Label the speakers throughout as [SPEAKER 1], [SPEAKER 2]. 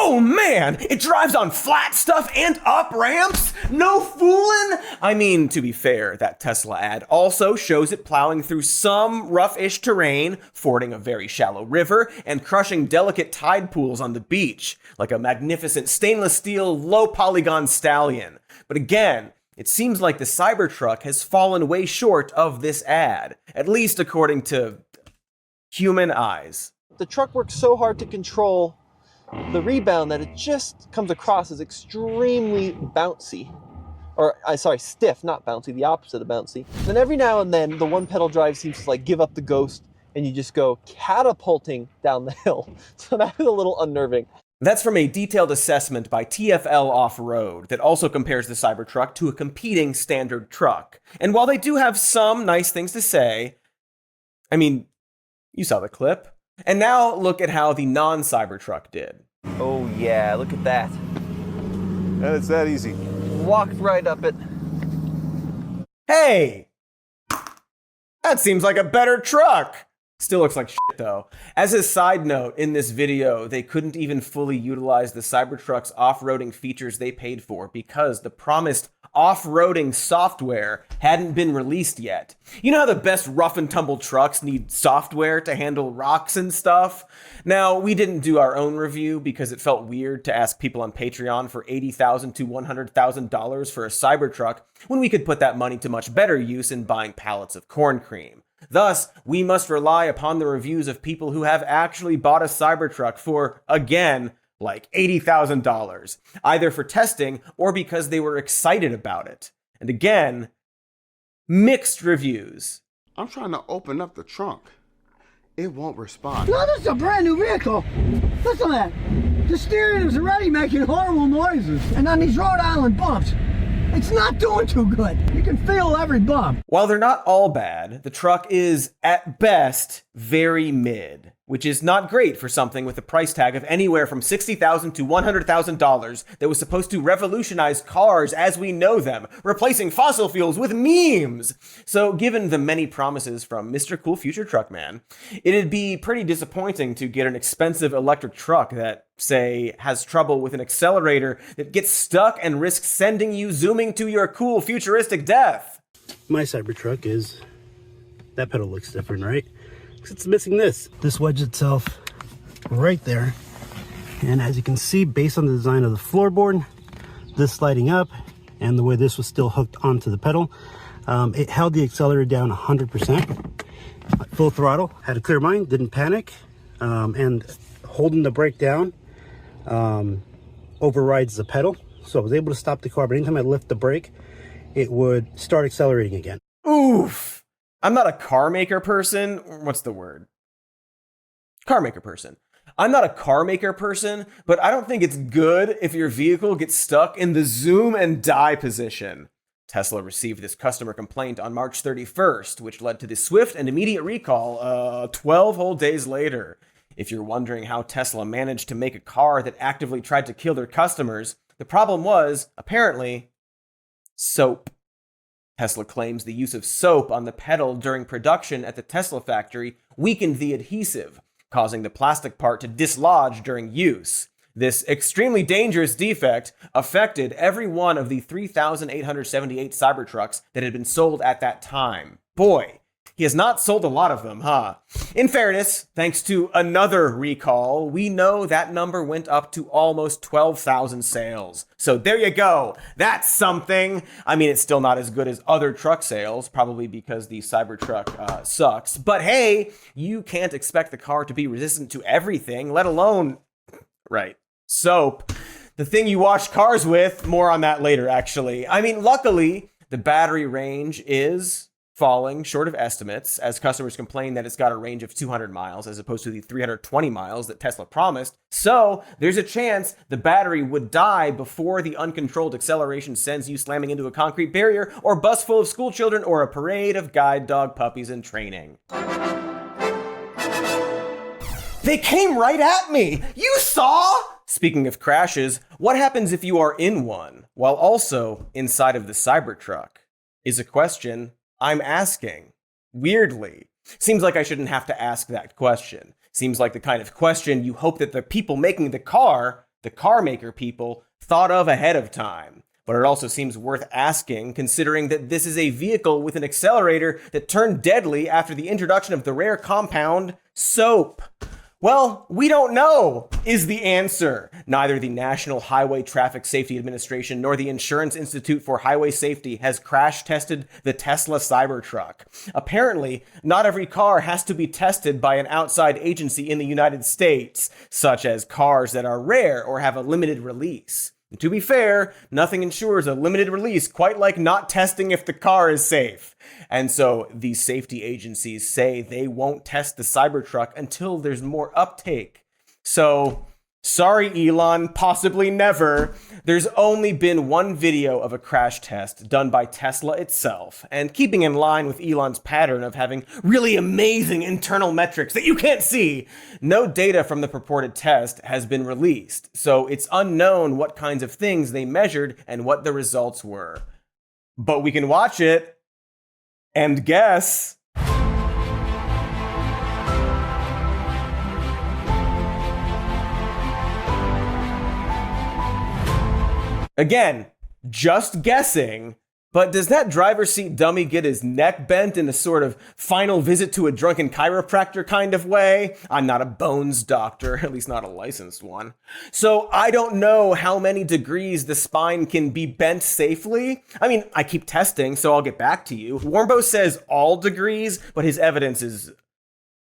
[SPEAKER 1] Oh man, it drives on flat stuff and up ramps? No fooling? I mean, to be fair, that Tesla ad also shows it plowing through some rough-ish terrain, fording a very shallow river, and crushing delicate tide pools on the beach, like a magnificent stainless steel, low-polygon stallion. But again, it seems like the Cybertruck has fallen way short of this ad, at least according to human eyes.
[SPEAKER 2] The truck works so hard to control the rebound that it just comes across as extremely bouncy. Stiff, not bouncy, the opposite of bouncy. Then every now and then, the one pedal drive seems to give up the ghost and you just go catapulting down the hill. So that is a little unnerving.
[SPEAKER 1] That's from a detailed assessment by TFL Off-Road that also compares the Cybertruck to a competing standard truck. And while they do have some nice things to say, I mean, you saw the clip. And now look at how the non-Cybertruck did.
[SPEAKER 2] Oh yeah, look at that.
[SPEAKER 3] And it's that easy.
[SPEAKER 2] Walked right up it.
[SPEAKER 1] Hey! That seems like a better truck! Still looks like shit though. As a side note, in this video, they couldn't even fully utilize the Cybertruck's off-roading features they paid for because the promised off-roading software hadn't been released yet. You know how the best rough and tumble trucks need software to handle rocks and stuff? Now, we didn't do our own review because it felt weird to ask people on Patreon for $80,000 to $100,000 for a Cybertruck when we could put that money to much better use in buying pallets of corn cream. Thus, we must rely upon the reviews of people who have actually bought a Cybertruck for, again, like $80,000, either for testing or because they were excited about it. And again, mixed reviews.
[SPEAKER 3] I'm trying to open up the trunk. It won't respond.
[SPEAKER 4] No, this is a brand new vehicle. Listen to that. The steering is already making horrible noises. And on these Rhode Island bumps, it's not doing too good. You can feel every bump.
[SPEAKER 1] While they're not all bad, the truck is, at best, very mid, which is not great for something with a price tag of anywhere from $60,000 to $100,000 that was supposed to revolutionize cars as we know them, replacing fossil fuels with memes. So given the many promises from Mr. Cool Future Truckman, it'd be pretty disappointing to get an expensive electric truck that, say, has trouble with an accelerator that gets stuck and risks sending you zooming to your cool futuristic death.
[SPEAKER 5] My Cybertruck is, that pedal looks different, right? It's missing this. This wedges itself right there. And as you can see, based on the design of the floorboard, this sliding up, and the way this was still hooked onto the pedal, it held the accelerator down 100%. Full throttle, had a clear mind, didn't panic, and holding the brake down overrides the pedal. So I was able to stop the car, but anytime I lift the brake, it would start accelerating again.
[SPEAKER 1] Oof! I'm not a car maker person. What's the word? Car maker person. I'm not a car maker person, but I don't think it's good if your vehicle gets stuck in the zoom and die position. Tesla received this customer complaint on March 31st, which led to the swift and immediate recall 12 whole days later. If you're wondering how Tesla managed to make a car that actively tried to kill their customers, the problem was, apparently, soap. Tesla claims the use of soap on the pedal during production at the Tesla factory weakened the adhesive, causing the plastic part to dislodge during use. This extremely dangerous defect affected every one of the 3,878 Cybertrucks that had been sold at that time. Boy, he has not sold a lot of them, huh? In fairness, thanks to another recall, we know that number went up to almost 12,000 sales. So there you go. That's something. I mean, it's still not as good as other truck sales, probably because the Cybertruck sucks. But hey, you can't expect the car to be resistant to everything, let alone, right, soap. The thing you wash cars with, more on that later, actually. I mean, luckily, the battery range is falling short of estimates, as customers complain that it's got a range of 200 miles as opposed to the 320 miles that Tesla promised. So there's a chance the battery would die before the uncontrolled acceleration sends you slamming into a concrete barrier or bus full of school children or a parade of guide dog puppies in training. They came right at me! You saw? Speaking of crashes, what happens if you are in one while also inside of the Cybertruck? Is a question I'm asking. Weirdly. Seems like I shouldn't have to ask that question. Seems like the kind of question you hope that the people making the car, the car maker people thought of ahead of time. But it also seems worth asking, considering that this is a vehicle with an accelerator that turned deadly after the introduction of the rare compound soap. Well, we don't know, is the answer. Neither the National Highway Traffic Safety Administration nor the Insurance Institute for Highway Safety has crash tested the Tesla Cybertruck. Apparently, not every car has to be tested by an outside agency in the United States, such as cars that are rare or have a limited release. And to be fair, nothing ensures a limited release quite like not testing if the car is safe. And so these safety agencies say they won't test the Cybertruck until there's more uptake. So, sorry Elon, possibly never. There's only been one video of a crash test done by Tesla itself, and keeping in line with Elon's pattern of having really amazing internal metrics that you can't see, no data from the purported test has been released, so it's unknown what kinds of things they measured and what the results were. But we can watch it and guess. Again, just guessing, but does that driver's seat dummy get his neck bent in a sort of final visit to a drunken chiropractor kind of way? I'm not a bones doctor, at least not a licensed one. So I don't know how many degrees the spine can be bent safely. I mean, I keep testing, so I'll get back to you. Warmbo says all degrees, but his evidence is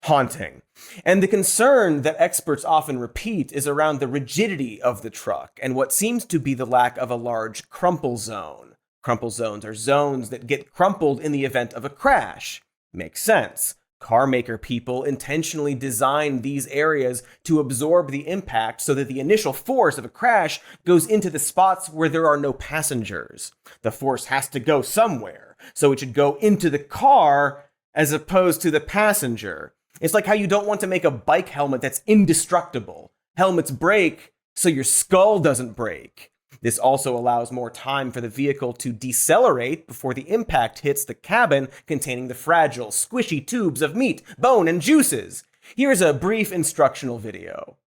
[SPEAKER 1] haunting. And the concern that experts often repeat is around the rigidity of the truck and what seems to be the lack of a large crumple zone. Crumple zones are zones that get crumpled in the event of a crash. Makes sense. Car maker people intentionally design these areas to absorb the impact so that the initial force of a crash goes into the spots where there are no passengers. The force has to go somewhere, so it should go into the car as opposed to the passenger. It's like how you don't want to make a bike helmet that's indestructible. Helmets break so your skull doesn't break. This also allows more time for the vehicle to decelerate before the impact hits the cabin containing the fragile, squishy tubes of meat, bone, and juices. Here's a brief instructional video.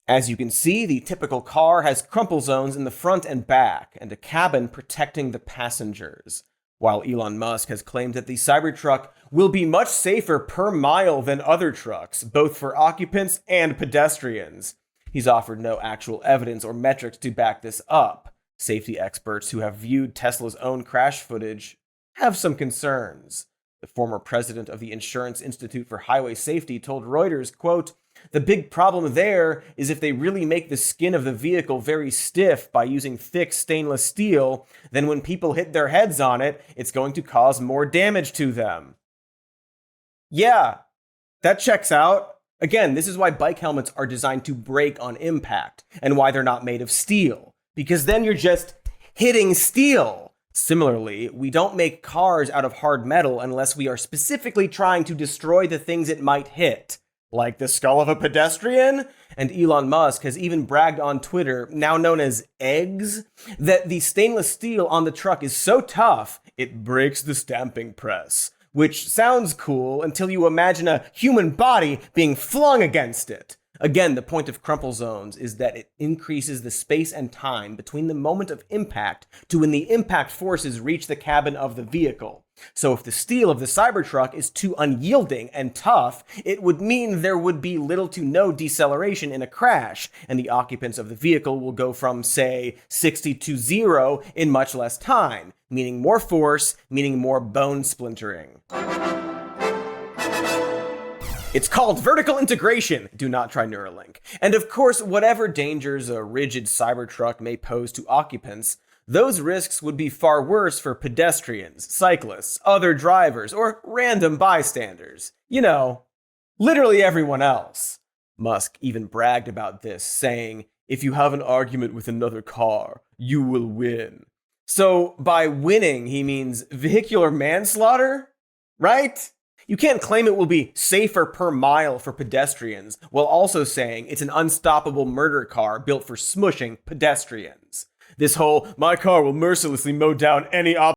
[SPEAKER 1] As you can see, the typical car has crumple zones in the front and back, and a cabin protecting the passengers. While Elon Musk has claimed that the Cybertruck will be much safer per mile than other trucks, both for occupants and pedestrians, he's offered no actual evidence or metrics to back this up. Safety experts who have viewed Tesla's own crash footage have some concerns. The former president of the Insurance Institute for Highway Safety told Reuters, quote, "The big problem there is if they really make the skin of the vehicle very stiff by using thick stainless steel, then when people hit their heads on it, it's going to cause more damage to them." Yeah, that checks out. Again, this is why bike helmets are designed to break on impact, and why they're not made of steel. Because then you're just hitting steel. Similarly, we don't make cars out of hard metal unless we are specifically trying to destroy the things it might hit. Like the skull of a pedestrian? And Elon Musk has even bragged on Twitter, now known as Eggs, that the stainless steel on the truck is so tough, it breaks the stamping press. Which sounds cool until you imagine a human body being flung against it. Again, the point of crumple zones is that it increases the space and time between the moment of impact to when the impact forces reach the cabin of the vehicle. So if the steel of the Cybertruck is too unyielding and tough, it would mean there would be little to no deceleration in a crash, and the occupants of the vehicle will go from, say, 60 to 0 in much less time, meaning more force, meaning more bone splintering. It's called vertical integration. Do not try Neuralink. And of course, whatever dangers a rigid Cybertruck may pose to occupants, those risks would be far worse for pedestrians, cyclists, other drivers, or random bystanders. You know, literally everyone else. Musk even bragged about this, saying, "If you have an argument with another car, you will win." So by winning, he means vehicular manslaughter, right? You can't claim it will be safer per mile for pedestrians while also saying it's an unstoppable murder car built for smushing pedestrians. This whole, "my car will mercilessly mow down any